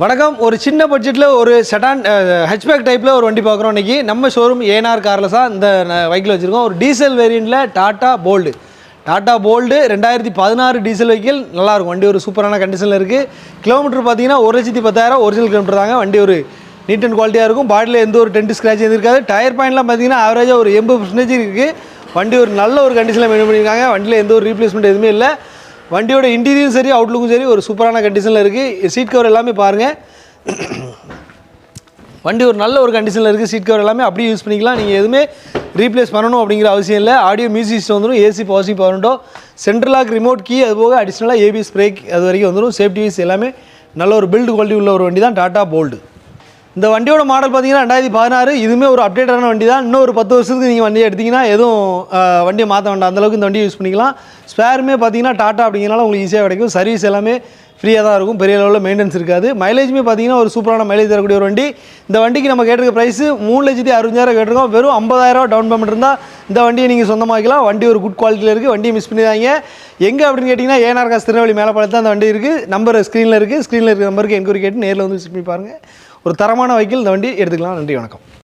வணக்கம். ஒரு சின்ன பட்ஜெட்டில் ஒரு செடான் ஹெச்பேக் டைப்பில் ஒரு வண்டி பார்க்குறோம். இன்றைக்கி நம்ம ஷோரூம் ஏஎன்ஆர் கார்லஸாக இந்த வெஹிக்கிள் வச்சுருக்கோம். ஒரு டீசல் வேரியண்ட்டில் டாட்டா போல்டு 2016 டீசல் வெஹிக்கிள். நல்லாயிருக்கும் வண்டி. ஒரு சூப்பரான கண்டிஷனில் இருக்குது. கிலோமீட்டர் பார்த்தீங்கன்னா 1,10,000 ஒரிஜினல் கிலோமீட்டர் தாங்க. வண்டி ஒரு நீட் அண்ட் குவாலிட்டியாக இருக்கும். பாடியில் எந்த ஒரு டென்ட் ஸ்க்ராட்ச் இருக்காது. டயர் பாயிண்ட்லாம் பார்த்தீங்கன்னா ஆவரேஜாக ஒரு 80% இருக்குது. வண்டி ஒரு நல்ல ஒரு கண்டிஷனில் மெயின்டைன் பண்ணியிருக்காங்க. வண்டியில் எந்த ஒரு ரீப்ளேஸ்மெண்ட் எதுவுமே இல்லை. வண்டியோட இன்டீரியரும் சரி அவுட்லுக்கும் சரி ஒரு சூப்பரான கண்டிஷனில் இருக்குது. சீட் கவர் எல்லாமே பாருங்கள். வண்டி ஒரு நல்ல ஒரு கண்டிஷனில் இருக்குது. சீட் கவர் எல்லாமே அப்படியே யூஸ் பண்ணிக்கலாம். நீங்கள் எதுவுமே ரீப்ளேஸ் பண்ணணும் அப்படிங்கிற அவசியம் இல்லை. ஆடியோ மியூசிக் சிஸ்டம் வந்துடும். AC positive power window, central lock, remote key, அது போக அடிஷ்னலாக ஏபிஎஸ் பிரேக் அது வரைக்கும் வந்துடும். சேஃப்டி வைஸ் எல்லாமே நல்ல ஒரு பில்டு குவாலிட்டி உள்ள ஒரு வண்டி தான் டாட்டா போல்டு. இந்த வண்டியோட மாடல் பார்த்தீங்கன்னா 2016. இதுவுமே ஒரு அப்டேட்டான வண்டி தான். இன்னும் ஒரு 10 வருஷத்துக்கு நீங்கள் வண்டியை எடுத்திங்கன்னா எதுவும் வண்டியை மாற்ற வேண்டாம். அந்தளவுக்கு இந்த வண்டியை யூஸ் பண்ணிக்கலாம். ஸ்பேருமே பார்த்தீங்கன்னா டாட்டா அப்படிங்கிறனால உங்களுக்கு ஈஸியாக கிடைக்கும். சர்வீஸ் எல்லாமே ஃப்ரீயாக தான் இருக்கும். பெரிய லெவலில் மெயின்டெனன்ஸ் இருக்காது. மைலேஜுமே பார்த்தீங்கன்னா ஒரு சூப்பரான மைலேஜ் தரக்கூடிய ஒரு வண்டி. இந்த வண்டிக்கு நம்ம கேட்டிருக்க ப்ரைஸு 3,60,000 கேட்டிருக்கோம். வெறும் 50,000 டவுன் பேமெண்ட் இருந்தால் இந்த வண்டியை நீங்கள் சொந்தமாக்கலாம். வண்டி ஒரு குட் குவாலிட்டியில் இருக்குது. வண்டியை மிஸ் பண்ணிடாங்க. எங்கே அப்படின்னு கேட்டிங்கன்னா ஏஎன்ஆர் கார்ஸ் திருநெல்வேலி மேலப்பாளையத்தில் அந்த வண்டி இருக்குது. நம்பர் ஸ்க்ரீனில் இருக்குது. ஸ்க்ரீனில் இருக்கிற நம்பருக்கு என்கொயரி கேட்டு நேரில் வந்து விசிட் பண்ணி பாருங்கள். ஒரு தரமான வெஹிக்கிள். இந்த வண்டி எடுத்துக்கலாம். நன்றி, வணக்கம்.